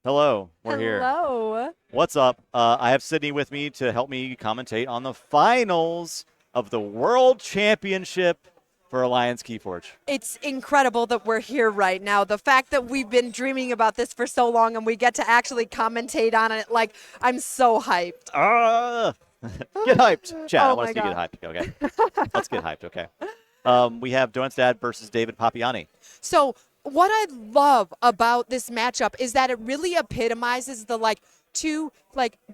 Hello, we're here. Hello. What's up? I have Sydney with me to help me commentate on the finals of the World Championship for Alliance Keyforge. It's incredible that we're here right now. The fact that we've been dreaming about this for so long and we get to actually commentate on it, like, I'm so hyped. Ah, get hyped, chat. I Oh want my us to get God. hyped. Okay, let's get hyped. Okay. We have Donut's dad versus David Papiani. So, what I love about this matchup is that it really epitomizes the two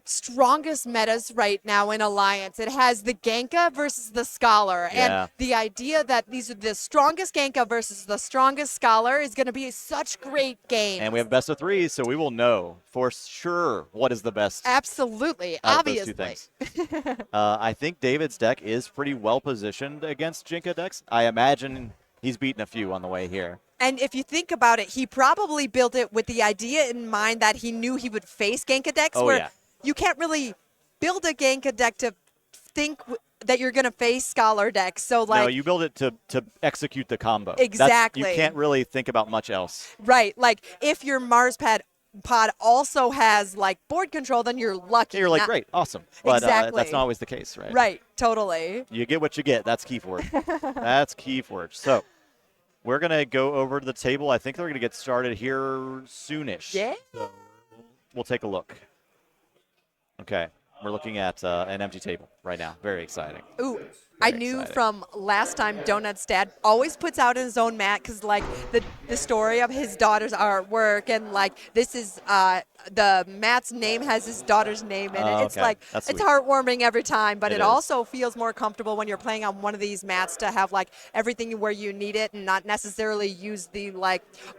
strongest metas right now in Alliance. It has the Ganka versus the Scholar, and Yeah. the idea that these are the strongest Ganka versus the strongest Scholar is going to be such great games. And we have best of three, so we will know for sure what is the best Absolutely, out of obviously. those two things. I think David's deck is pretty well positioned against Jinka decks. I imagine he's beaten a few on the way here. And if you think about it, he probably built it with the idea in mind that he knew he would face Genka decks, Oh, where yeah. you can't really build a Genka deck to think that you're going to face Scholar decks. So, No, you build it to execute the combo. Exactly. You can't really think about much else. right, like if your Mars pod also has board control, then you're lucky. You're like, Not- great, awesome. But Exactly. that's not always the case, right? Right, totally. You get what you get. That's Keyforge. That's Keyforge. So we're going to go over to the table. I think they're going to get started here soonish. Yeah. We'll take a look. Okay. We're looking at an empty table right now. Very exciting. Ooh, I Very knew exciting. from last time Donut's dad always puts out his own mat because, the story of his daughter's artwork and, this is the mat's name has his daughter's name in it. Oh, It's okay. That's it's sweet. heartwarming every time, but It it is. also feels more comfortable when you're playing on one of these mats to have, everything where you need it and not necessarily use the,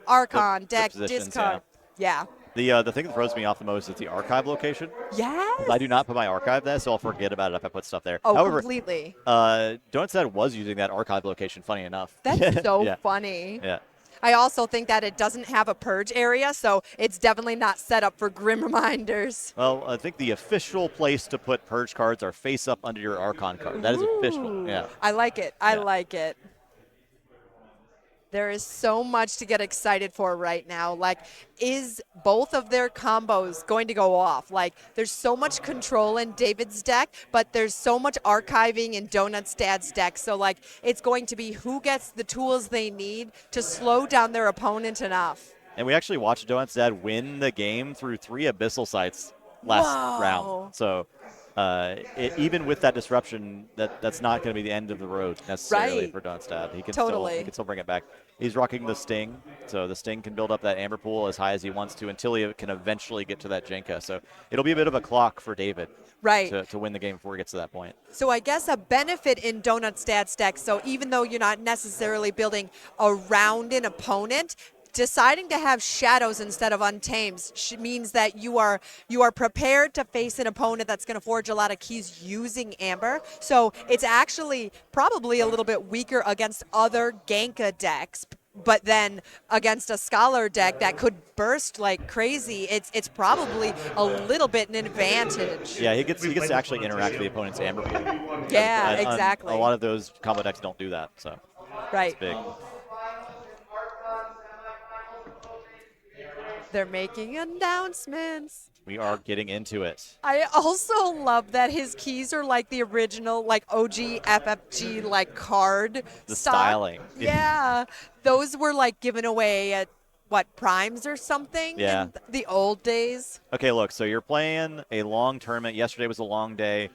Archon, deck, positions, discard. Yeah. The thing that throws me off the most is the archive location. Yes. I do not put my archive there, so I'll forget about it if I put stuff there. Oh, However, completely. Donut's dad was using that archive location, funny enough. That's so Yeah. funny. Yeah. I also think that it doesn't have a purge area, so it's definitely not set up for grim reminders. Well, I think the official place to put purge cards are face up under your Archon card. That is official. Ooh. Yeah. I like it. I Yeah. like it. There is so much to get excited for right now. Is both of their combos going to go off? There's so much control in David's deck, but there's so much archiving in Donut's dad's deck. So, it's going to be who gets the tools they need to slow down their opponent enough. And we actually watched Donut's dad win the game through 3 abyssal sites last Whoa. round. So even with that disruption, that's not going to be the end of the road necessarily Right. for Donut's dad. He can Totally. he can still bring it back. He's rocking the Sting, so the Sting can build up that Amber Pool as high as he wants to until he can eventually get to that Jenka. So it'll be a bit of a clock for David Right. to win the game before he gets to that point. So I guess a benefit in Donut's dad's deck, so even though you're not necessarily building around an opponent, deciding to have shadows instead of untames means that you are prepared to face an opponent that's going to forge a lot of keys using Amber. So it's actually probably a little bit weaker against other Ganka decks. But then against a Scholar deck that could burst like crazy, it's probably a little bit an advantage. Yeah, he gets to actually interact with the opponent's Amber Pool. Yeah, And exactly. a lot of those combo decks don't do that, so Right. it's big. They're making announcements. We are getting into it. I also love that his keys are like the original, OG FFG card. The stock. styling. Yeah. Those were given away at primes or something Yeah. in the old days. Okay, look, so you're playing a long tournament. Yesterday was a long day.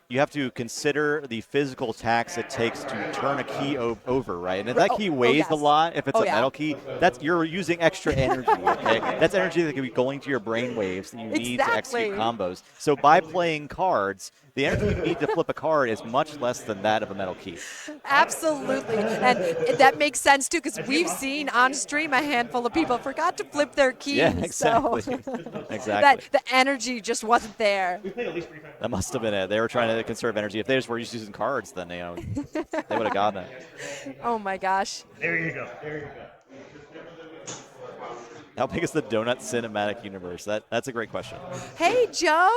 You have to consider the physical tax it takes to turn a key over, right? And if that key weighs yes. a lot, if it's Oh, a yeah. metal key, you're using extra energy, okay? That's energy that can be going to your brain waves that you need to execute Exactly. combos. So by playing cards, the energy you need to flip a card is much less than that of a metal key. Absolutely. And that makes sense, too, because we've seen on stream a handful of people forgot to flip their keys. Yeah, exactly. So Exactly. that the energy just wasn't there. That must have been it. They were trying to conserve energy. If they just were just using cards, then they would have gotten it. Oh, my gosh. There you go. There you go. How big is the Donut cinematic universe? That's a great question. Hey, Joe.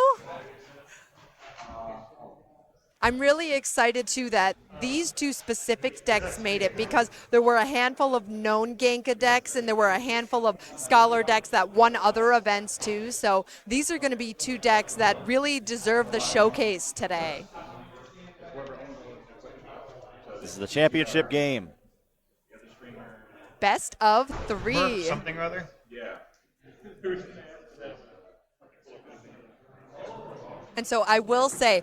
I'm really excited too that these two specific decks made it, because there were a handful of known Genka decks and there were a handful of Scholar decks that won other events too. So these are going to be two decks that really deserve the showcase today. This is the championship game. Best of Murph 3. something or other. And so I will say,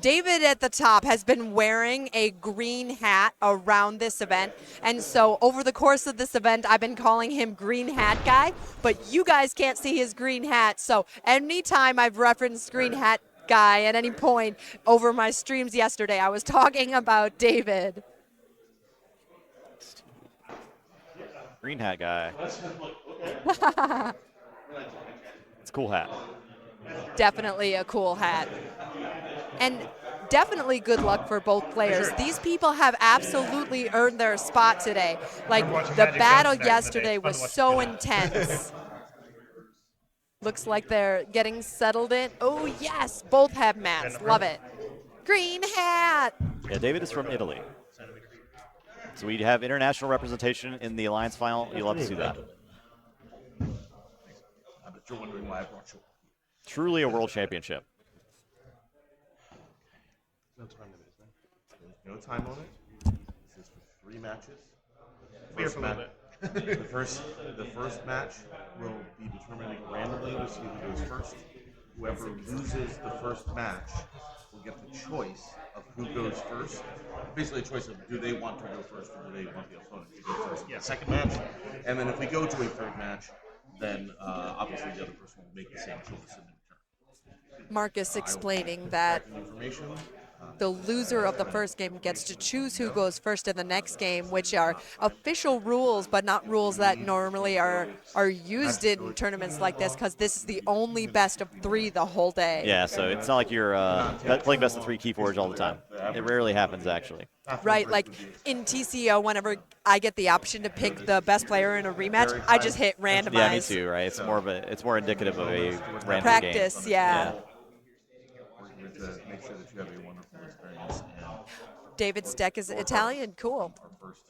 David at the top has been wearing a green hat around this event. And so over the course of this event, I've been calling him Green Hat Guy, but you guys can't see his green hat. So anytime I've referenced Green Hat Guy at any point over my streams yesterday, I was talking about David. Green hat guy. It's a cool hat. Definitely a cool hat. And definitely good luck for both players. Sure. These people have absolutely earned their spot today. Like, watching the Magic battle Johnson back in the day. yesterday Fun was to watch so him do that. intense. Looks like they're getting settled in. Oh, yes, both have mats. Love it. Green hat. Yeah, David is from Italy. So we have international representation in the Alliance final. You'll love to see that. I bet you're wondering why I brought you. Truly a world championship. There's no time on it. This is for 3 matches. Be here for a little bit. The first match will be determined randomly to see who goes first. Whoever loses the first match will get the choice of who goes first. Basically, a choice of do they want to go first or do they want the opponent to go first in the second match. And then if we go to a third match, then obviously the other person will make the same choice in return. Marcus explaining that Information. the loser of the first game gets to choose who goes first in the next game, which are official rules, but not rules that normally are used in tournaments like this, because this is the only best of 3 the whole day. Yeah, so it's not like you're playing best of 3 Keyforge all the time. It rarely happens, actually. Right, like in TCO, whenever I get the option to pick the best player in a rematch, I just hit randomize. Yeah, me too, right? It's more indicative of a random Practice, game. yeah. We're here to make sure that you have a wonderful experience. And David's deck is Italian, cool. our first.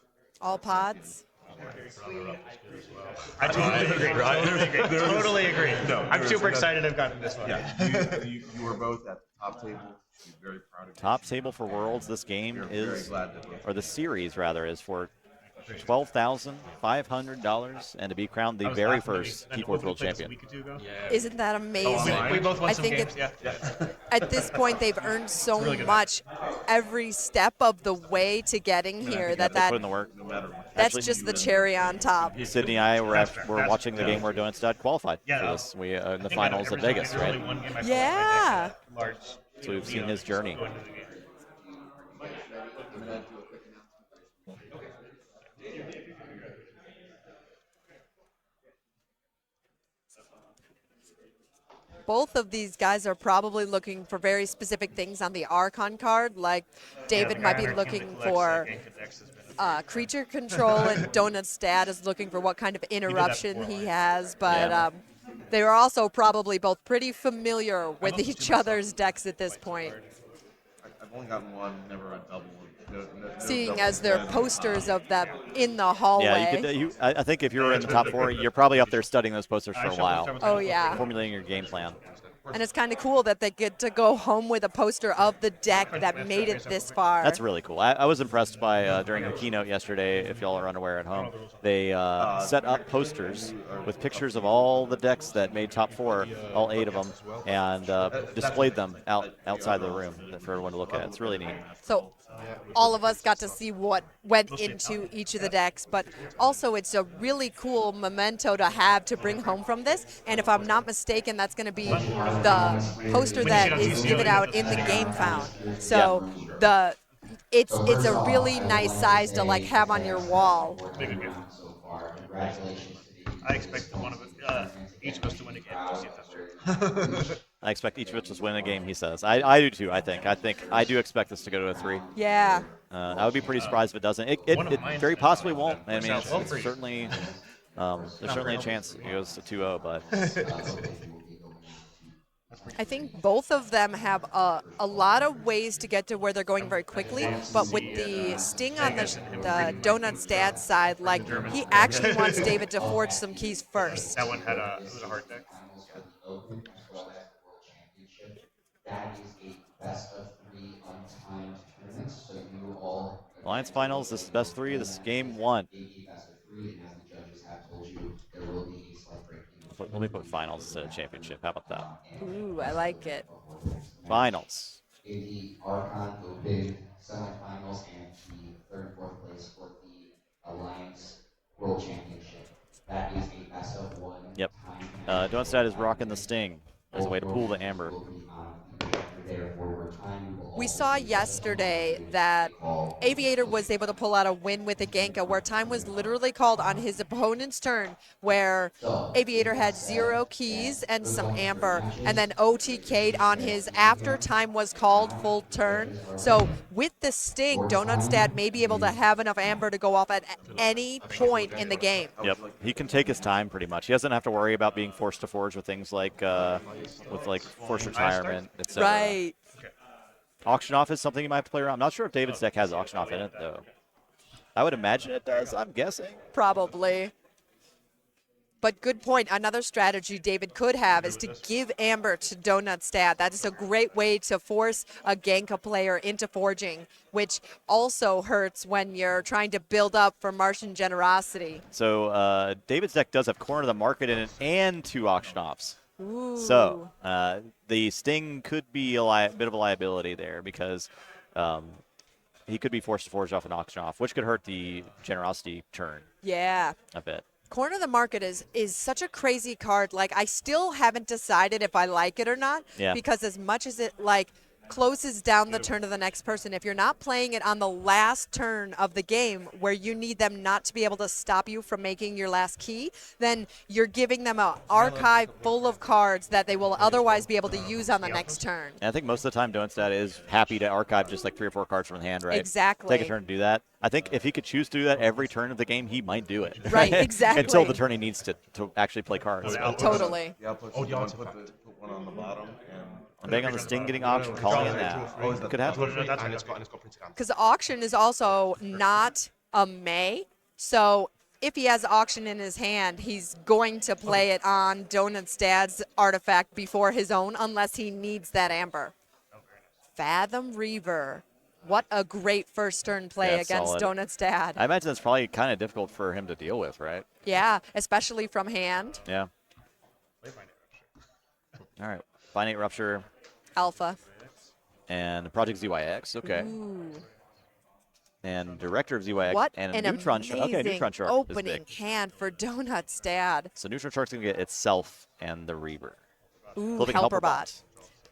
All pods. I totally agree. Totally agree. No, I'm there super is- excited I've gotten this one. Yeah, you were both at the top table. You should be very proud of you. Top table for Worlds. This game We're very is, glad that both or the series rather, is for $12,500 and to be crowned the very first Keyforge World Champion. Isn't that amazing? We both won I some think games. it- Yeah. At this point, they've earned so really good much every step of the way to getting here that They put in the work. no matter what. that's Actually, just the cherry on top. Sydney and I That's fair. we're That's watching the fair. game we're doing instead qualified Yeah, for no. this. We in the I think finals every at time Vegas, there's only right? one game I play, Yeah. large, So we've seen his journey. go into the game. Both of these guys are probably looking for very specific things on the Archon card. Like David Yeah, might the be guy on our team looking that collects, for Genka decks has been- creature control, and Donut's dad is looking for what kind of interruption he has. But Yeah. they are also probably both pretty familiar with love to each see myself other's decks at this point. I've only gotten one, never a double. No Seeing double as there are win. posters of them in the Yeah, hallway. I think if you were in the top 4, you're probably up there studying those posters for a while, Oh, yeah. formulating your game plan. And it's kind of cool that they get to go home with a poster of the deck that made it this far. That's really cool. I was impressed by during the keynote yesterday, if y'all are unaware at home, they set up posters with pictures of all the decks that made top 4, all 8 of them, and displayed them outside the room for everyone to look at. It's really neat. So all of us got to see what went into each of the decks, but also it's a really cool memento to have to bring home from this. And if I'm not mistaken, that's going to be the poster that is given out in the game found. So it's a really nice size to like have on your wall. Big again. I expect one of us, each of us to win a game. We'll see if that's true. I expect each of us to win a game, he says. I do too, I think. I do expect this to go to a 3. Yeah. I would be pretty surprised if it doesn't. It very possibly won't. I mean, it's certainly there's certainly a chance it goes to 2-0, but That's I think both of them have a lot of ways to get to where they're going very quickly, but with the Sting on the Donut's dad's side, like he actually wants David to forge some keys first. That one had it was a hard deck. Alliance Finals, this is best 3. This is game 1. Let me put finals instead of championship. How about that? Ooh, I like it. Finals. Yep. Donstad is rocking the Sting as a way to pull the Amber. We saw yesterday that Aviator was able to pull out a win with a Genka where time was literally called on his opponent's turn, where Aviator had 0 keys and some amber, and then OTK'd on his after time was called full turn. So with the Sting, Donutstad may be able to have enough amber to go off at any point in the game. Yep, he can take his time pretty much. He doesn't have to worry about being forced to forge with things like forced retirement, etc. Right. Auction off is something you might have to play around. I'm not sure if David's deck has auction off in it, though. I would imagine it does, I'm guessing. Probably. But good point. Another strategy David could have is to give Amber to Donutstad. That is a great way to force a Genka player into forging, which also hurts when you're trying to build up for Martian Generosity. So David's deck does have Corner of the Market in it and 2 auction offs. Ooh. So the Sting could be a bit of a liability there because he could be forced to forge off an auction off, which could hurt the Generosity turn Yeah. a bit. Corner of the Market is such a crazy card. Like, I still haven't decided if I like it or not. Yeah. Because as much as it, like, closes down the turn of the next person, if you're not playing it on the last turn of the game where you need them not to be able to stop you from making your last key, then you're giving them an archive full of cards that they will otherwise be able to use on the next turn. And I think most of the time Donutstad is happy to archive just like 3 or 4 cards from the hand, right? Exactly. Take a turn to do that. I think if he could choose to do that every turn of the game, he might do it. Right, exactly. Until the turn he needs to actually play cards. Totally. Yeah, put one on the bottom and. I'm betting on the Sting getting auction, calling it now. Could happen. Because auction is also not a May, so if he has auction in his hand, he's going to play it on Donutstad's artifact before his own, unless he needs that amber. Fathom Reaver. What a great first turn play Yeah, against solid. Donutstad. I imagine that's probably kind of difficult for him to deal with, right? Yeah, especially from hand. Yeah. All right. Finite Rupture Alpha. and Project ZYX. Okay. Ooh. And Director of ZYX What and an a Neutron Shark. Okay, amazing Neutron Shark is opening big. hand for Donutstad. So Neutron Shark's going to get itself and the Reaver. Ooh, Flipping Helperbot.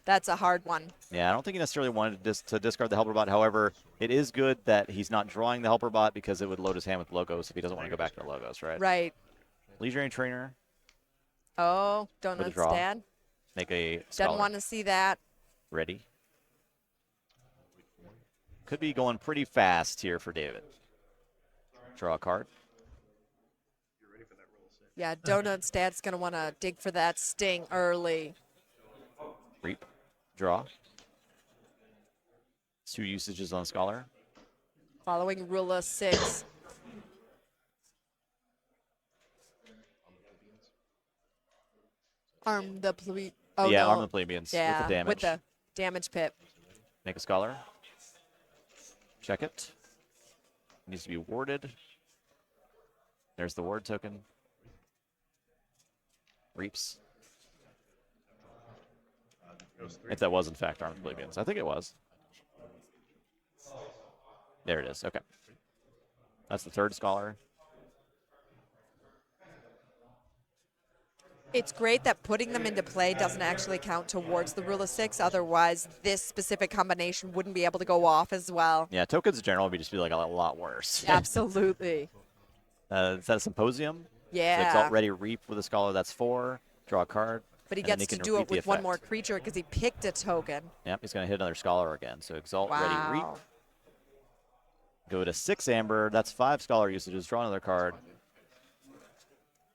That's a hard one. Yeah, I don't think he necessarily wanted to discard the Helperbot. However, it is good that he's not drawing the Helperbot because it would load his hand with logos if he doesn't want to go back to the logos, right? Right. Legionary Trainer, Oh, a draw. Donutstad. make a Doesn't Scholar. want to see that. Ready. Could be going pretty fast here for David. Draw a card. Yeah, Donutstad's going to want to dig for that Sting early. Reap. Draw. 2 usages on Scholar. Following rule of 6. Arm the plebe. Oh, yeah, no. arm the plebeians Yeah, with the damage. with the damage pip. Make a Scholar. Check it. Needs to be warded. There's the ward token. Reaps. If that was, in fact, Armed Plebeians. I think it was. There it is. Okay. That's the 3rd Scholar. It's great that putting them into play doesn't actually count towards the rule of 6. Otherwise, this specific combination wouldn't be able to go off as well. Yeah, tokens in general would just be like a lot worse. Absolutely. Is that a Symposium? Yeah. So Exalt Ready Reap with a Scholar. That's 4. Draw a card. But he and then gets to can do repeat it the with one effect. more creature because he picked a token. Yep, he's going to hit another Scholar again. So Exalt Ready Reap. Wow. Go to 6 Amber. That's 5 Scholar usages. Draw another card.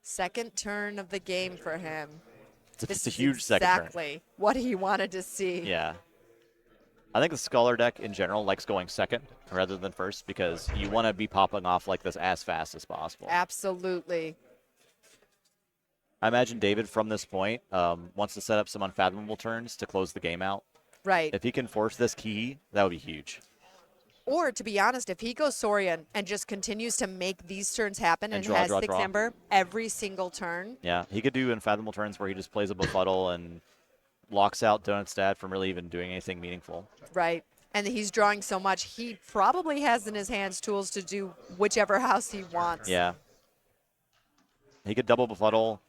Second turn of the game for him. It's This a is huge second turn. exactly what he wanted to see. Yeah. I think the Scholar deck in general likes going second rather than first because you want to be popping off like this as fast as possible. Absolutely. I imagine David from this point wants to set up some unfathomable turns to close the game out. Right. If he can force this key, that would be huge. Or to be honest, if he goes Saurian and just continues to make these turns happen and, draw, has draw, 6 draw. Ember every single turn. Yeah, he could do unfathomable turns where he just plays a Befuddle and locks out Donut's dad from really even doing anything meaningful. Right. And he's drawing so much, he probably has in his hands tools to do whichever house he wants. Yeah. He could double Befuddle,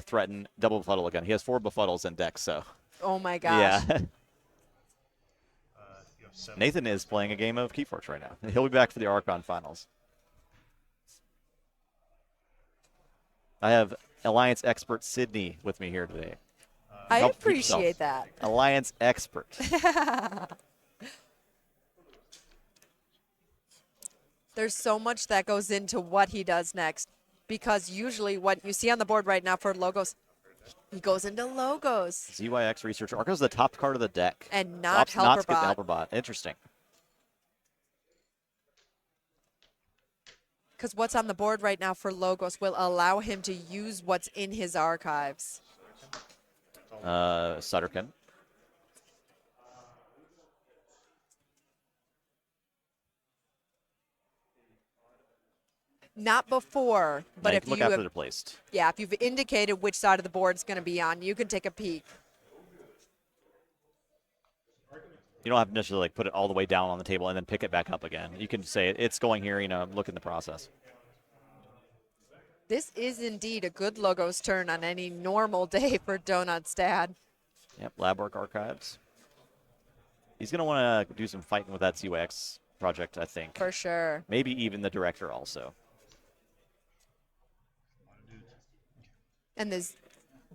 threaten, double Befuddle again. He has 4 Befuddles in deck, so. Oh my gosh. Yeah. You have 7. Nathan is playing a game of Keyforge right now. He'll be back for the Archon finals. I have Alliance expert Sydney with me here today. I Help appreciate yourself. that. Alliance expert. There's so much that goes into what he does next because usually what you see on the board right now for logos, he goes into logos ZYX Researcher. Arco's the top card of the deck. and not Opts not to skip the Helperbot. Helper Bot. Interesting. Because what's on the board right now for logos will allow him to use what's in his archives. Sutterkin. Not before, Now but you if can look you after have, they're placed. yeah, if you've indicated which side of the board it's going to be on, you can take a peek. You don't have to necessarily like put it all the way down on the table and then pick it back up again. You can say it's going here, look in the process. This is indeed a good logos turn on any normal day for Donut's dad. Yep, Lab Work Archives. He's going to want to do some fighting with that ZYX project, I think. For sure. Maybe even the director also. And there's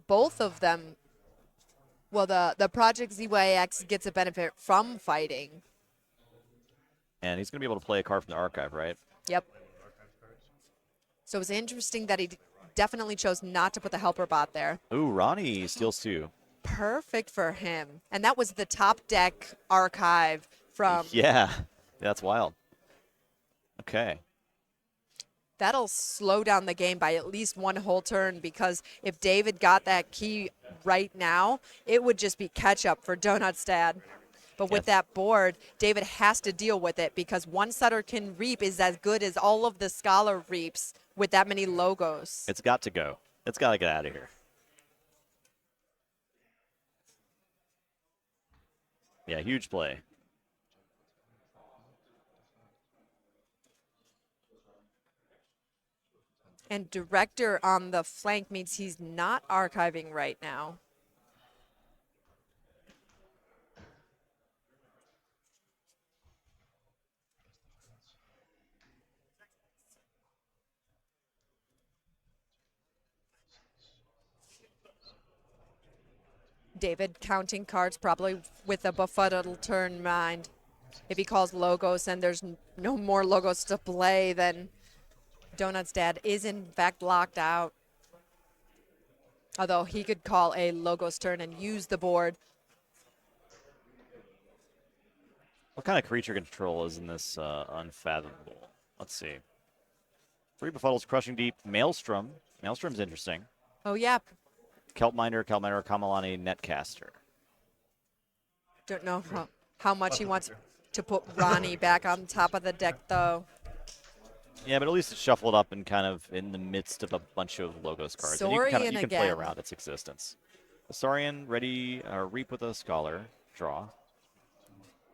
both of them. Well, the Project ZYX gets a benefit from fighting. And he's going to be able to play a card from the archive, right? Yep. So it's interesting that he definitely chose not to put the Helper Bot there. Ooh, Ronnie steals 2. Perfect for him. And that was the top deck archive from. Yeah, that's wild. Okay. That'll slow down the game by at least one whole turn because if David got that key right now, it would just be catch up for Donut's dad. But with Yes. that board, David has to deal with it because one Sutterkin reap is as good as all of the Scholar reaps with that many logos. It's got to go. It's got to get out of here. Yeah, huge play. And Director on the flank means he's not archiving right now. David counting cards probably with a befuddled turn mind. If he calls logos and there's no more logos to play, then Donut's dad is in fact locked out. Although he could call a logos turn and use the board. What kind of creature control is in this unfathomable? Let's see. 3 Befuddles, Crushing Deep, Maelstrom. Maelstrom's interesting. Oh yeah, Kelpminer, Kamalani, Netcaster. don't know how much he wants to put Ronnie back on top of the deck though. Yeah, but at least it's shuffled up and kind of in the midst of a bunch of logos cards. And Saurian you can play again. around its existence. The Saurian, ready, Reap with a Scholar, draw.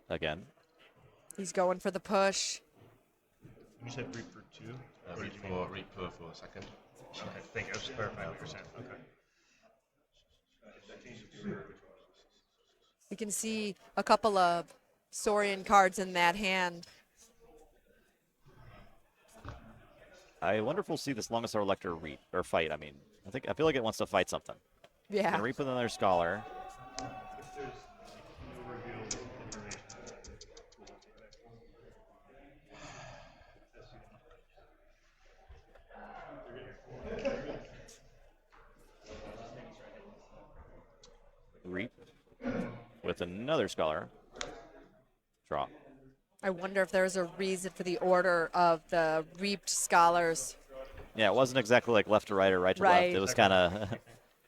Again. He's going for the push. You said reap for 2? Or did you mean- reap for a second. Okay, thank you. I was just clarifying what you're saying. Okay. You can see a couple of Saurian cards in that hand. I wonder if we'll see this Longest Hour Lecter reap, or fight, I mean. I feel like it wants to fight something. Yeah. Gonna reap with another Scholar. with another scholar. Draw. I wonder if there's a reason for the order of the reaped scholars. Yeah, it wasn't exactly like left to right or right to left. Right. It was kind of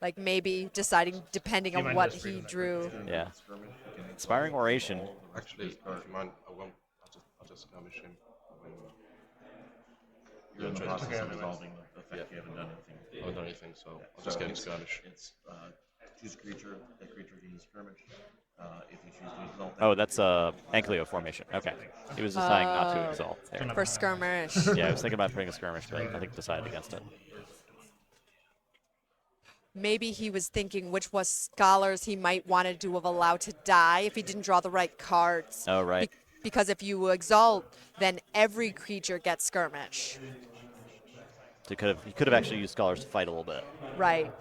Like maybe deciding depending Do you on mind what just he reading that drew. yeah. Skirmish, you can Inspiring oration. Actually, if you mind, I won't. I'll just skirmish him. When You're in the Okay, process of otherwise. resolving the effect. You haven't done anything. I haven't done anything, so I'll just get him skirmish. It's choose a creature. That creature gains skirmish. If you choose to exalt that Oh, that's Ankylo formation. Okay. He was deciding not to Oh. exalt there. For skirmish. Yeah, I was thinking about putting a skirmish, but I think decided against it. Maybe he was thinking which was scholars he might want to have allowed to die if he didn't draw the right cards. Oh, right. Because if you exalt, then every creature gets skirmish. So he could have actually used scholars to fight a little bit. Right.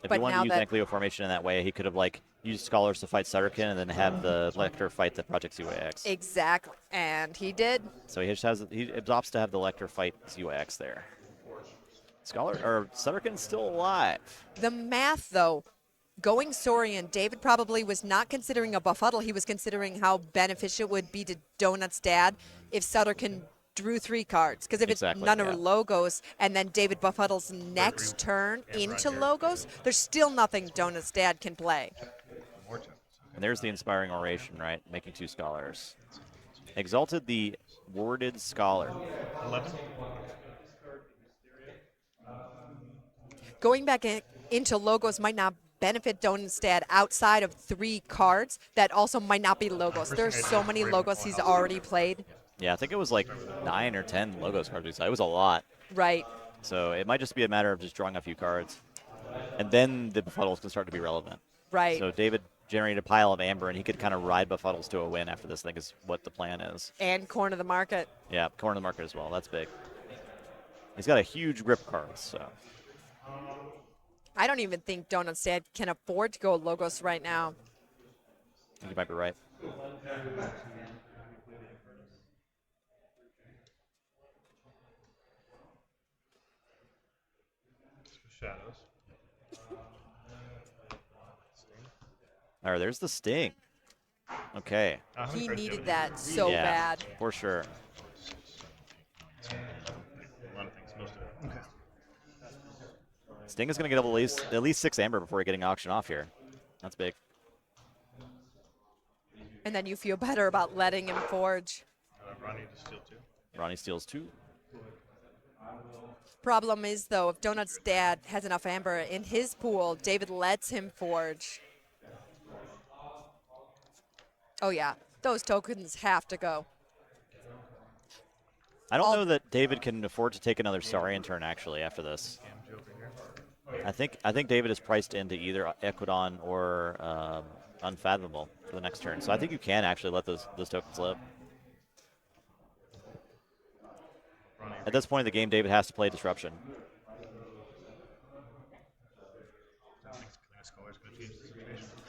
If But he wanted now to use that- Ankylo formation in that way, he could have like used scholars to fight Sutterkin and then have the Lector fight the Project ZYX. Exactly. And he did. So he opts to have the Lector fight ZYX there. Sutterkin's still alive. The math, though, going Saurian, David probably was not considering a befuddle. He was considering how beneficial it would be to Donut's dad if Sutterkin drew 3 cards. Because if Exactly, it's none yeah. of Logos and then David befuddles next turn into Logos, there's still nothing Donut's dad can play. More times. And there's the Inspiring Oration, right? Making 2 scholars. Exalted the Warded Scholar. 11. Going back into Logos might not benefit Donut's dad outside of 3 cards that also might not be Logos. There's so many Logos he's already played. Yeah, I think it was like 9 or 10 Logos cards we saw. It was a lot. Right. So it might just be a matter of just drawing a few cards. And then the befuddles can start to be relevant. Right. So David generated a pile of amber, and he could kind of ride befuddles to a win after this, I think is what the plan is. And corner the market. Yeah, corner the market as well. That's big. He's got a huge grip card, so. I don't even think Donut's dad can afford to go Logos right now. I think you might be right. Shadows. All right, there's the Sting. Okay, He needed that so yeah, bad. for sure. A lot of things, most of it. Sting is going to get at least 6 amber before getting auctioned off here. That's big. And then you feel better about letting him forge. Ronnie to steal 2. Ronnie steals 2. Problem is, though, if Donut's dad has enough amber in his pool, David lets him forge. Oh, yeah. Those tokens have to go. I don't know that David can afford to take another Saurian turn actually after this. I think David is priced into either Equidon or Unfathomable for the next turn. So I think you can actually let those tokens live. At this point in the game, David has to play Disruption.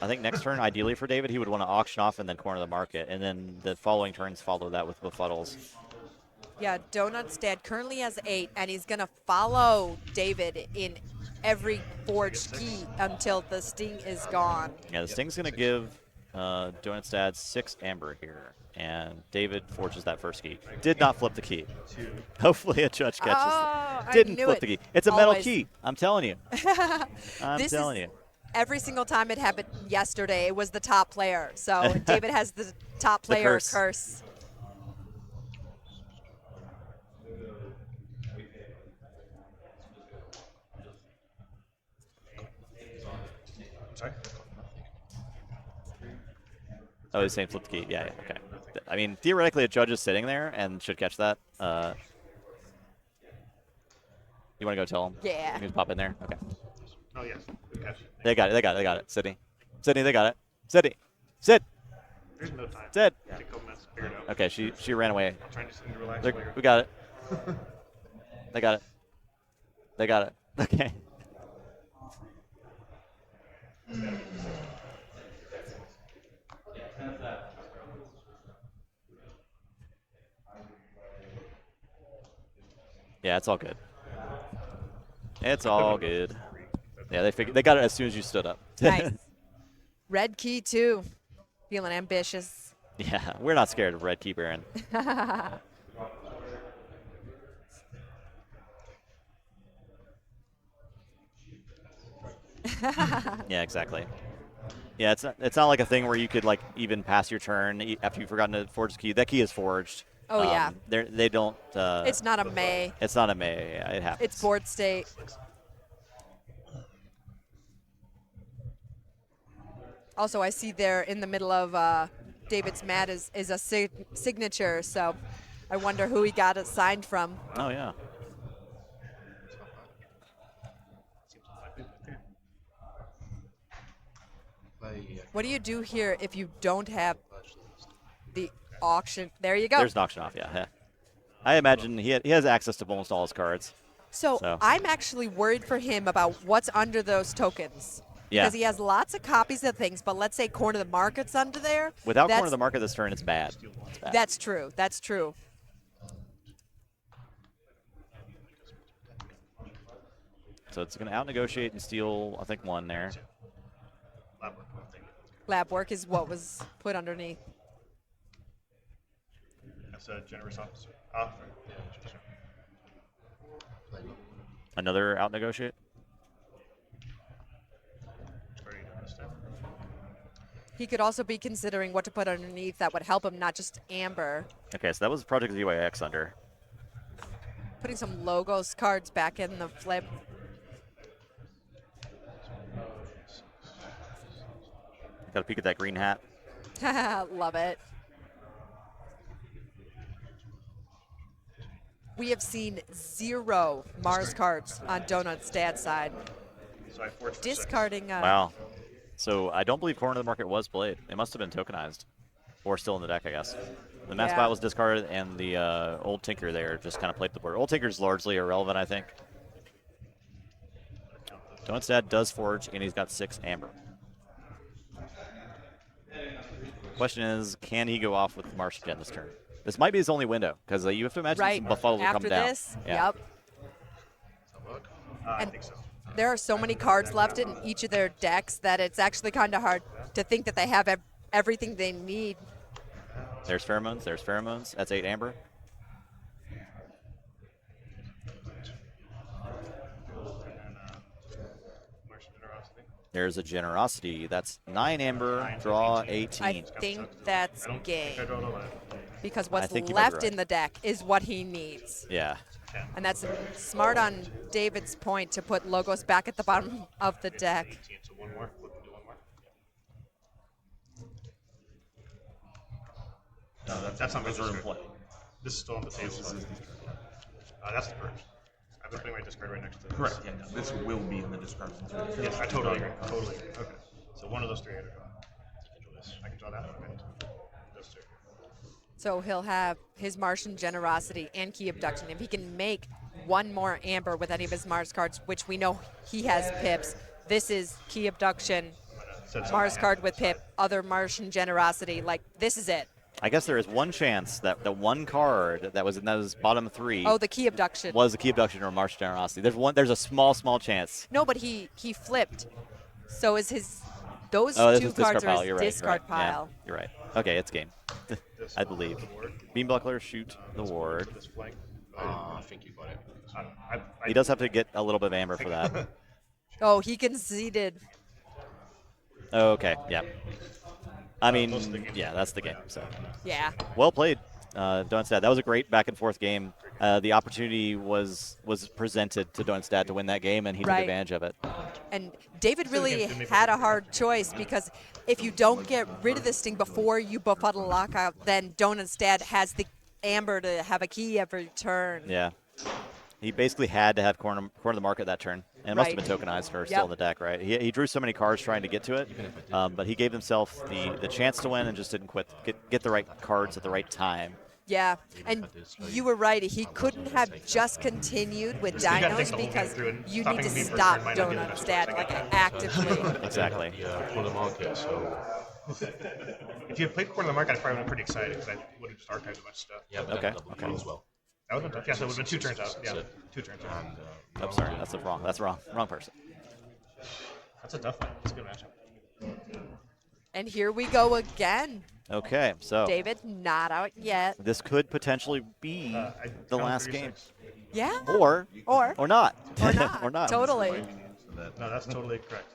I think next turn, ideally for David, he would want to auction off and then corner the market, and then the following turns follow that with befuddles. Yeah, Donut's dad currently has 8, and he's going to follow David in every forged key until the Sting is gone. Yeah, the Sting's going to give Donut's dad 6 amber here, and David forges that first key. Did not flip the key. Hopefully a judge catches Oh, it. Didn't I knew flip it. the key. It's a metal Always. key. I'm telling you. I'm This telling is- you. Every single time it happened yesterday, it was the top player. So David has the top player curse. curse. Sorry? Oh, the same flip the key. Yeah, okay. I mean, theoretically, a judge is sitting there and should catch that. You want to go tell him? Yeah. You can pop in there? Okay. Oh, yes. Good catch. They got it. Sydney, they got it. Sydney. Sid. There's no time. Sid. Take a couple minutes to figure it out. Okay, she ran away. I'm trying to sit and relax They're- while you're- we got it. They got it. They got it. Okay. Yeah, it's all good. It's all good. Yeah, they got it as soon as you stood up. Nice. Red key too. Feeling ambitious. Yeah, we're not scared of Red Key Baron. Yeah, exactly. Yeah, it's not like a thing where you could like even pass your turn after you've forgotten to forge the key. That key is forged. Oh, yeah. They don't. It's not a May. It's not a May. Yeah, it happens. It's board state. Also, I see there in the middle of David's mat is a signature, so I wonder who he got it signed from. Oh yeah. What do you do here if you don't have the auction? There you go. There's an auction off. Yeah. I imagine he has access to almost all his cards. So I'm actually worried for him about what's under those tokens. Yeah. Because he has lots of copies of things, but let's say Corner of the Market's under there. Without Corner of the Market this turn, it's bad. It's bad. That's true. That's true. So it's going to out-negotiate and steal, I think, one there. Lab work is what was put underneath. That's a generous officer. Another out-negotiate? He could also be considering what to put underneath that would help him, not just amber. Okay, so that was Project ZYX under. Putting some logos cards back in the flip. Got a peek at that green hat. Love it. We have seen 0 Mars cards on Donut's dad's side. So I forged for Discarding. Wow. So I don't believe Corner of the Market was played. It must have been tokenized. Or still in the deck, I guess. The Mass Spot was discarded, and the Old Tinker there just kind of played the board. Old Tinker's largely irrelevant, I think. Donut's dad does forge, and he's got 6 amber. Question is, can he go off with Martian Gen this turn? This might be his only window, because you have to imagine some befuddles will come down. After this, Yeah. yep. I think so. There are so many cards left in each of their decks that it's actually kind of hard to think that they have everything they need. There's Pheromones. There's Pheromones. That's 8 amber. There's a Generosity. That's 9 amber, draw 18. I think that's game. I don't know that. Because I what's think you might be left right. in the deck is what he needs. Yeah. And that's smart on David's point to put logos back at the bottom of the deck. 18, so one more. Flip and do one more. No, that's not my Those are in discard. play. This is still on the table. That's the purge. I've been putting my discard right next to this. Correct. Yeah. This will be in the discard. Yes, I totally agree. Totally. Okay. So one of those 3 I draw. I can draw that. Okay. Those 2. So he'll have his Martian Generosity and Key Abduction. If he can make one more amber with any of his Mars cards, which we know he has pips, this is Key Abduction, Mars card with pip, other Martian Generosity. Like, this is it. I guess there is one chance that the one card that was in those bottom 3 Oh, the Key Abduction. was a Key Abduction or Martian Generosity. There's a small chance. No, but he flipped. So is his those Oh, this 2 is cards discard are pile. his You're right. discard You're right. pile. Yeah, you're right. Okay, it's game. I believe. Beam Buckler, shoot the ward. This flank. I think you got it. I He does have to get a little bit of amber for that. Oh, he conceded. Okay, yeah. I mean, yeah, that's the game. So Yeah. well played, Donstad. That was a great back and forth game. The opportunity was presented to Donstad to win that game, and he took Right. advantage of it. And David really had a hard choice because if you don't get rid of this thing before you befuddle lockout, then Donut's dad has the amber to have a key every turn. Yeah. He basically had to have corner of the market that turn. And it must have Right. been tokenized for still in the deck, right? He drew so many cards trying to get to it, but he gave himself the chance to win and just didn't get the right cards at the right time. Yeah, and you were right. He couldn't have just continued with gotta think dinos the whole because game through and you stopping need to me for a stop turn might not be the Donut's best dad choice. like actively. Exactly. On the market, so If you had played Corner of the Market, I probably would have been pretty excited because I would have just archived a bunch of stuff. yeah, but Okay, double okay. kill as well. That would have been tough. Yeah, so it would have been 2 turns out. Yeah, So- 2 turns out. And Oh, sorry, that's wrong person. That's a tough one. That's a good matchup. And here we go again. Okay, so David not out yet. this could potentially be the last game, Yeah. or Or not, or not. or not. Totally. No, that's totally correct.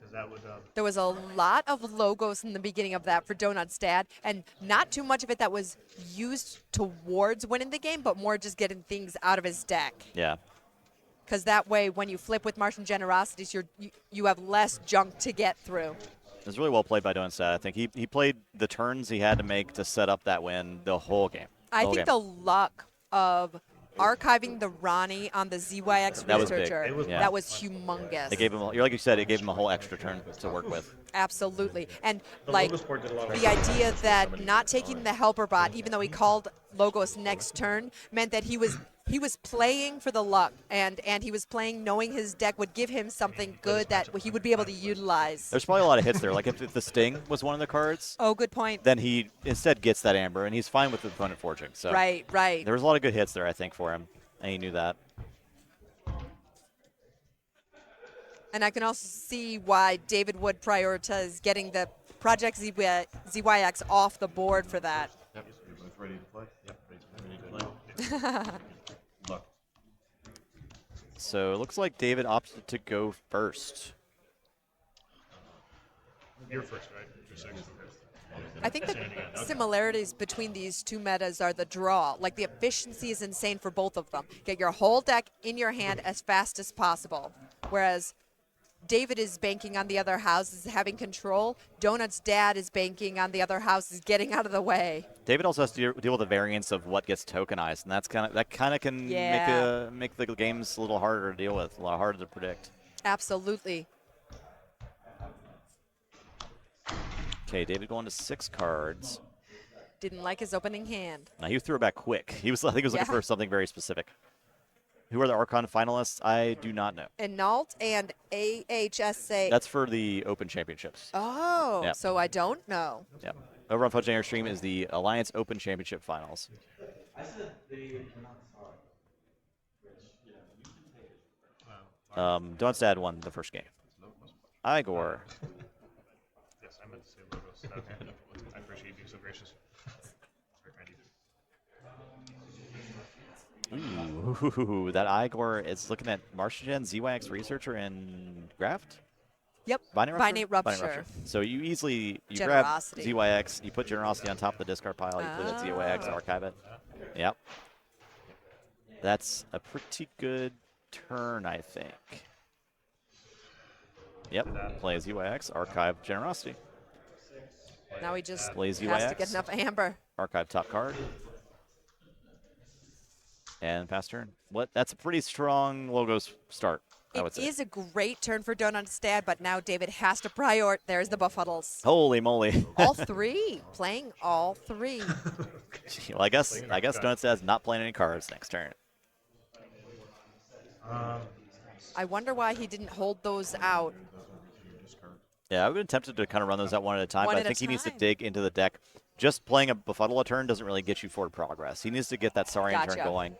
Because that would. There was a lot of logos in the beginning of that for Donut's dad, and not too much of it that was used towards winning the game, but more just getting things out of his deck. Yeah. Because that way, when you flip with Martian Generosities, you have less junk to get through. It was really well played by Donstad. I think he played the turns he had to make to set up that win the whole game. I think the luck of archiving the Ronnie on the ZYX That was big. researcher, Yeah. that was humongous. It gave him, like you said, it gave him a whole extra turn to work with. Absolutely. And The like Logos board did a lot of the idea that not taking the helper bot, even though he called Logos next turn, meant that he was playing for the luck, and he was playing knowing his deck would give him something good that he would be able to utilize. There's probably a lot of hits there. Like if the Sting was one of the cards, Oh, good point. then he instead gets that Amber, and he's fine with the opponent forging. So Right. there was a lot of good hits there, I think, for him, and he knew that. And I can also see why David would prioritize getting the Project ZYX off the board for that. Yep. Everybody's ready to play? Yep. Ready to play. Luck. So it looks like David opted to go first. You're first, right? You're second. I think the similarities between these two metas are the draw. Like the efficiency is insane for both of them. Get your whole deck in your hand as fast as possible. Whereas David is banking on the other houses having control. Donut's dad is banking on the other houses getting out of the way. David also has to deal with the variance of what gets tokenized, and that kind of can Yeah. make the games a little harder to deal with, a lot harder to predict. Absolutely. Okay, David going to 6 cards. Didn't like his opening hand. Now he threw it back quick. I think he was looking Yeah. for something very specific. Who are the Archon finalists? I do not know. Enalt and AHSA. That's for the Open Championships. Oh, Yeah. so I don't know. Yeah. Over on Fudge Stream is the Alliance Open Championship Finals. Donstad won the first game. Igor. Yes, I meant to say Logos. That was I appreciate you being so gracious. Very kind of you. Ooh, that Igor is looking at Martian ZYX Researcher and Graft? Yep. Binary Rupture? Rupture. So you easily, grab Generosity. ZYX, you put Generosity on top of the discard pile, you play that ZYX, archive it. Yep. That's a pretty good turn, I think. Yep, play ZYX, archive Generosity. Now he just Plays has to UIX. get enough amber. Archive top card. And pass turn. That's a pretty strong Logos start, I would It say. is a great turn for Donut's dad, but now David has to prior. There's the befuddles. Holy moly. All three. Playing all three. Well, I guess Donut says not playing any cards next turn. I wonder why he didn't hold those out. Yeah, I would have tempted to kind of run those out one at a time, One but I at a think he needs to time. dig into the deck. Just playing a Befuddle a turn doesn't really get you forward progress. He needs to get that Saurian turn Gotcha. going.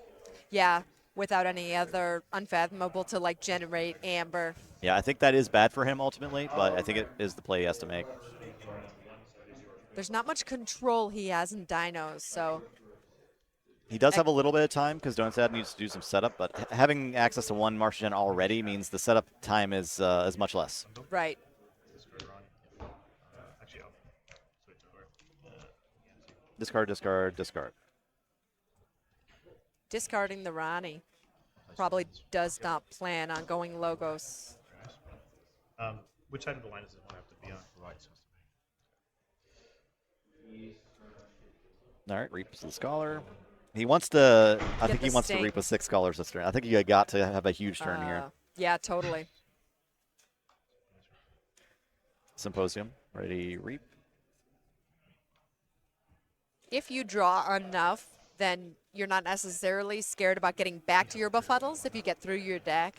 Yeah, without any other unfathomable to like generate amber. Yeah, I think that is bad for him ultimately, but I think it is the play he has to make. There's not much control he has in dinos, so He does have a little bit of time because Donut needs to do some setup, but having access to one Martian Gen already means the setup time is much less. right. Actually, I'll switch over. Discard, discard, discard. Discarding the Ronnie. Probably does not plan on going Logos. Which side of the line does it want to have to be on? Right. All right, Reaps the Scholar. He wants to. I Get think he the wants to Sting. reap with 6 Scholars this turn. I think you got to have a huge turn here. Yeah, totally. Symposium, ready, reap. If you draw enough, then you're not necessarily scared about getting back to your befuddles if you get through your deck.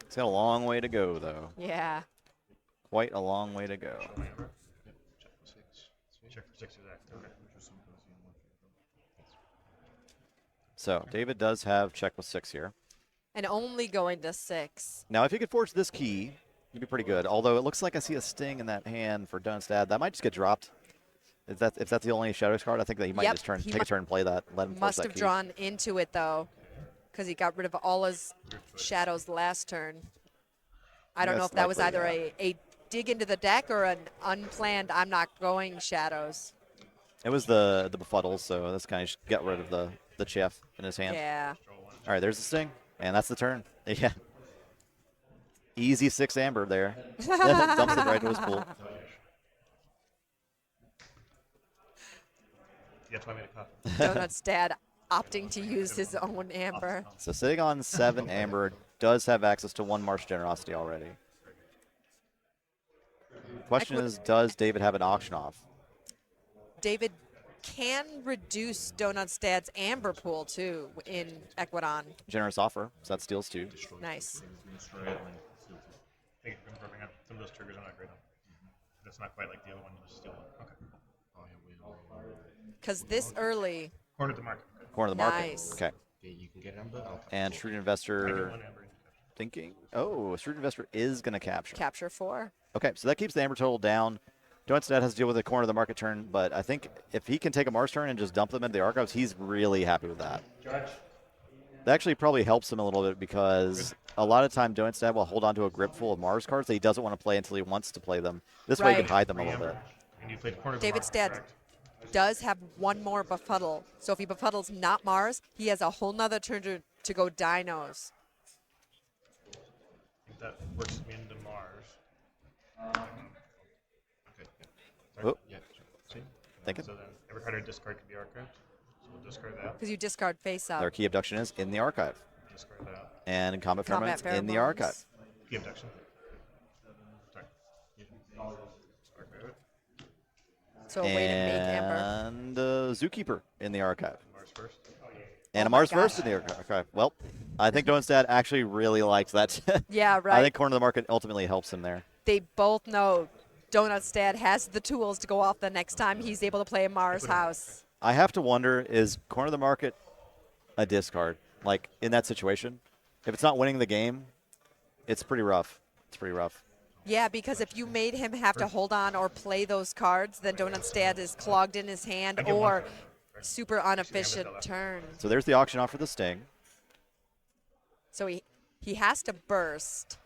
It's got a long way to go, though. Yeah. Quite a long way to go. Check for 6 exact. Okay. So David does have check with 6 here. And only going to 6. Now, if he could force this key, it'd be pretty good. Although it looks like I see a sting in that hand for Dunstad. That might just get dropped. If that's the only Shadows card, I think that he might Yep, just he take a turn and play that. Let him force Must that have key. drawn into it, though, because he got rid of all his shadows last turn. I don't know That's if that was likely, either yeah. a dig into the deck or an unplanned I'm not going shadows. It was the befuddles, so that's kind of just got rid of the chef in his hand. Yeah. All right, there's the sting, and that's the turn. Yeah. Easy 6 amber there. Dumps it right into his pool. Yeah, 20 minute coffee. Donut's dad opting to use his own amber. So sitting on 7 amber does have access to 1 Marsh Generosity already. Question is, does David have an auction off? David can reduce Donut's dad's amber pool, too, in Equidon. Generous offer, so that steals 2. Nice. Destroy it and steal two. Thank you for confirming that. Some of those triggers are not great on. That's not quite like the other one, the steel one. Okay. Oh, yeah, wait. Because this early, Corner of the market. Okay. Corner of the market. Nice. Okay. Okay, you can get amber. I'll And Shrewd I get Investor 1 amber. thinking. Oh, Shrewd Investor is going to capture. capture 4. Okay, so that keeps the amber total down. Donut's dad has to deal with the corner of the market turn, but I think if he can take a Mars turn and just dump them into the archives, he's really happy with that. That actually probably helps him a little bit because a lot of time Donut's dad will hold on to a grip full of Mars cards that he doesn't want to play until he wants to play them. This way he Right. can hide them a little bit. And you played corner of the David's market, dad correct? does have 1 more befuddle. So if he befuddles not Mars, he has a whole nother turn to go dinos. I think that works me into Mars. Okay, yeah. Sorry? Oh. Yeah, sure. See? Thinking. So then every card or discard can be archived. So we'll discard that. Because you discard face up. Their key abduction is in the archive. Discard that. And combat Combat pheromones in the pheromones. archive. Key abduction. Sorry. Archive it. So a way to make amber. And Zookeeper in the archive. Mars first. And Oh a my Mars gosh. first in the archive. Well, I think Donut's dad actually really likes that. Yeah, right. I think corner of the market ultimately helps him there. They both know Donut's dad has the tools to go off the next time he's able to play a Mars house. I have to wonder, is corner of the market a discard? Like, in that situation? If it's not winning the game, it's pretty rough. It's pretty rough. Yeah, because if you made him have to hold on or play those cards, then Donut's dad is clogged in his hand get one or card. super inefficient turn. So there's the auction off for the Sting. So he has to burst.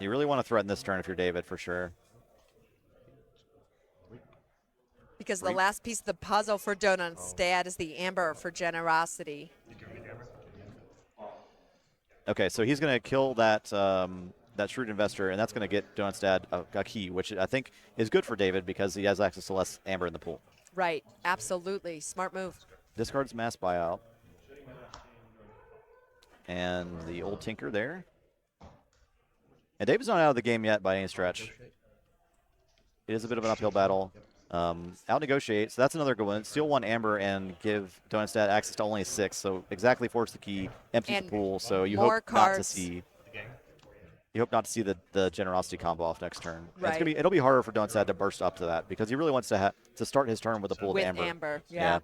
You really want to threaten this turn if you're David, for sure. Because the last piece of the puzzle for Donut's dad is the amber for generosity. You give me the amber. Okay, so he's going to kill that that Shrewd Investor, and that's going to get Donut's dad a key, which I think is good for David because he has access to less amber in the pool. Right, absolutely. Smart move. Discards mass buyout. And the old Tinker there. And David's not out of the game yet by any stretch. It is a bit of an uphill battle. Out negotiate, so that's another good one. Steal 1 amber and give Donut's dad access to only 6. So exactly force the key, empty the And pool. So you more hope not to cards. see. The gang. You hope not to see the generosity combo off next turn. And Right. it'll be harder for Donut's dad to burst up to that because he really wants to start his turn with a pool With of amber. yeah.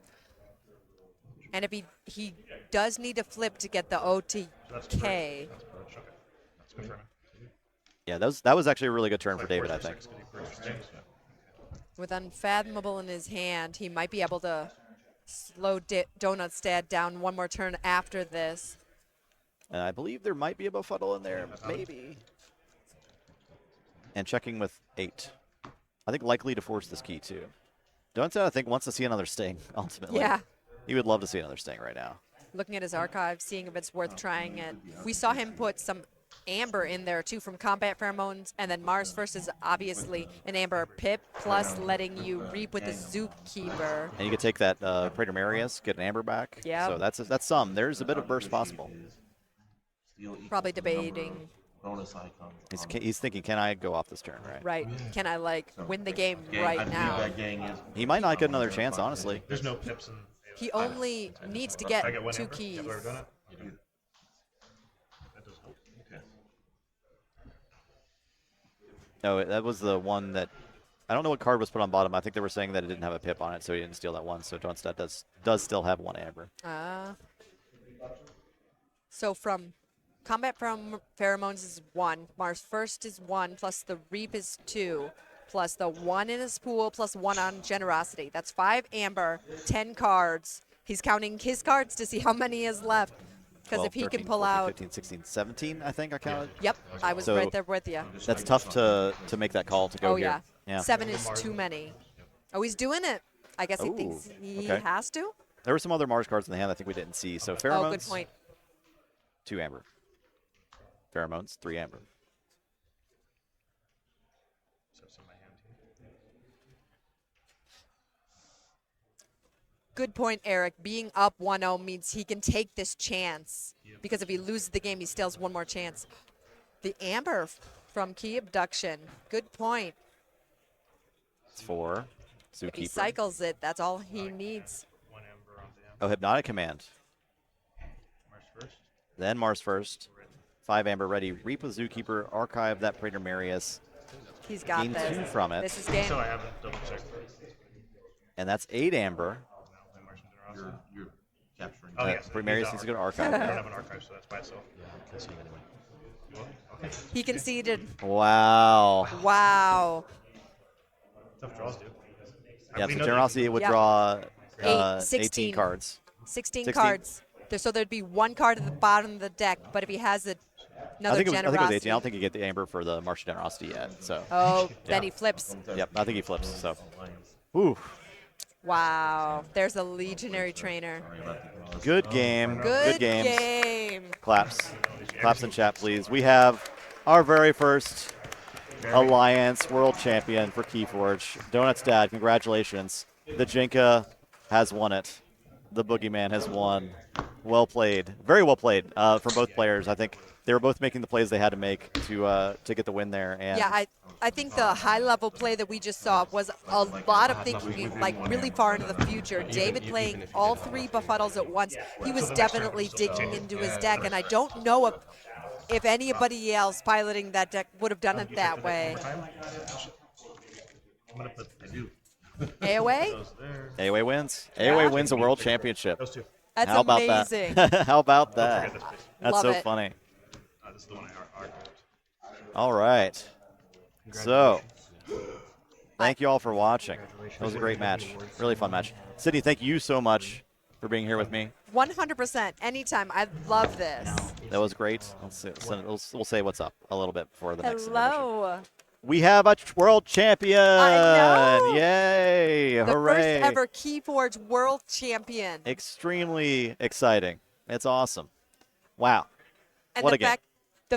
And if he does need to flip to get the So that's the OTK. That's approach. Okay. That's confirming. Yeah, that was actually a really good turn for David, I think. With Unfathomable in his hand, he might be able to slow Donut's dad down 1 more turn after this. And I believe there might be a befuddle in there, maybe. And checking with 8. I think likely to force this key too. Donut's dad, I think, wants to see another Sting, ultimately. Yeah. He would love to see another Sting right now. Looking at his archive, seeing if it's worth trying it. We saw him put some amber in there too from combat pheromones, and then Mars first is obviously an amber pip plus letting you reap with the Zookeeper. And you could take that Praetor Marius, get an amber back. Yeah. So that's some. There's a bit of burst possible. Steal equals Probably the number debating. of bonus icons. He's thinking, can I go off this turn, right? Right? Can I win the game I right believe now? that gang is. He might not get another chance, honestly. There's no pips in. He only needs to I get get 1 2 amber. keys. Have we ever done it? That does help. Okay. No, that was the one that I don't know what card was put on bottom. I think they were saying that it didn't have a pip on it, so he didn't steal that one. So Donut's dad does still have 1 amber. So from Combat from pheromones is 1. Mars first is 1, plus the reap is 2, plus the 1 in his pool, plus 1 on generosity. That's 5 amber, 10 cards. He's counting his cards to see how many he has left. Because 12, if he 13, can pull 14, out. 15, 16, 17, I think I counted. Yep, I was So right there with you. that's tough to make that call to go Oh, here. yeah. Yeah. 7 is too many. Oh, he's doing it. I guess he Ooh, thinks he okay. has to. There were some other Mars cards in the hand I think we didn't see. So pheromones. Oh, good point. 2 amber. Pheromones, 3 amber. So it's in my hand here. Good point, Eric. Being up 1-0 means he can take this chance. Because if he loses the game, he still has one more chance. The amber from Key Abduction. Good point. It's 4. If he Zookeeper. cycles it, that's all he needs. 1 amber on the amber. Oh, Hypnotic Command. Mars first. Then Mars first. 5 amber ready. Reap with Zookeeper. Archive that Praetor Marius. He's got Gain this. 2 from it. This is game. So I haven't double checked. And that's 8 amber. No, my Martian generosity. You're capturing. Oh, that. yes. Praetor Marius needs to go to Archive. I don't have an archive, so that's by itself. You will? Okay. He conceded. Wow. Wow. Tough draws, dude. Yeah, We so know that Generosity would Yeah. draw 16. 18 cards. 16 16. cards. So there'd be 1 card at the bottom of the deck, but if he has I another think it was generosity. 18. I don't think you get the amber for the Martian Generosity yet. So, Oh, then Yeah. he flips. yep, I think he flips. So, ooh, Wow. There's a legionary trainer. good game. Good games. game. Claps. Claps in chat, please. We have our very first Alliance World Champion for Keyforge. Donut's dad, congratulations. The Jinka has won it. The Boogeyman has won. Well played. Very well played from both players. I think they were both making the plays they had to make to get the win there. And Yeah, I think the high-level play that we just saw was a lot of thinking, like really far into the future. David playing all 3 befuddles at once. He was definitely digging into his deck, and I don't know if anybody else piloting that deck would have done it that way. I'm going to put AOA? those there. AOA wins. Yeah. AOA wins a world championship. Those 2. That's How about amazing. that? How about Don't that? forget this, please. That's Love so it. funny. This is the one I archived. All right. So, thank you all for watching. That was a great match. Really fun match. Sydney, thank you so much for being here with me. 100%. Anytime. I love this. That was great. We'll say what's up a little bit before the next intermission. Hello. We have a world champion. I know. Yay. The Hooray. first ever Keyforge world champion. Extremely exciting. It's awesome. Wow. And What the a game.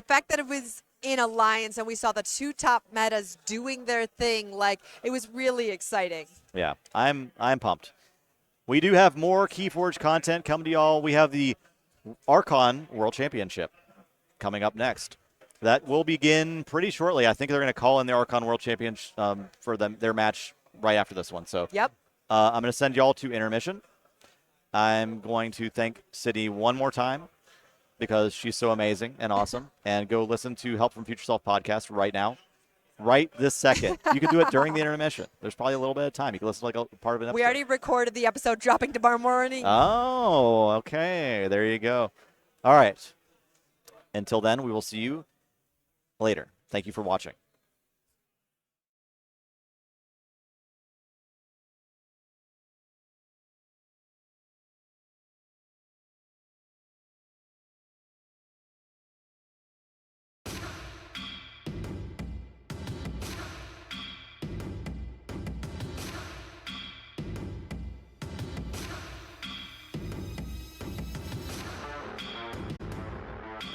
fact that it was in Alliance and we saw the 2 top metas doing their thing, like it was really exciting. Yeah, I'm pumped. We do have more Keyforge content coming to y'all. We have the Archon World Championship coming up next. That will begin pretty shortly. I think they're going to call in the Archon World Championship for their match right after this one. So Yep. I'm going to send y'all to intermission. I'm going to thank Sydney one more time because she's so amazing and awesome. And go listen to Help from Future Self podcast right now, right this second. You can do it during the intermission. There's probably a little bit of time. You can listen to like a part of an episode. We already recorded the episode dropping tomorrow morning. Oh, okay. There you go. All right. Until then, we will see you later. Thank you for watching.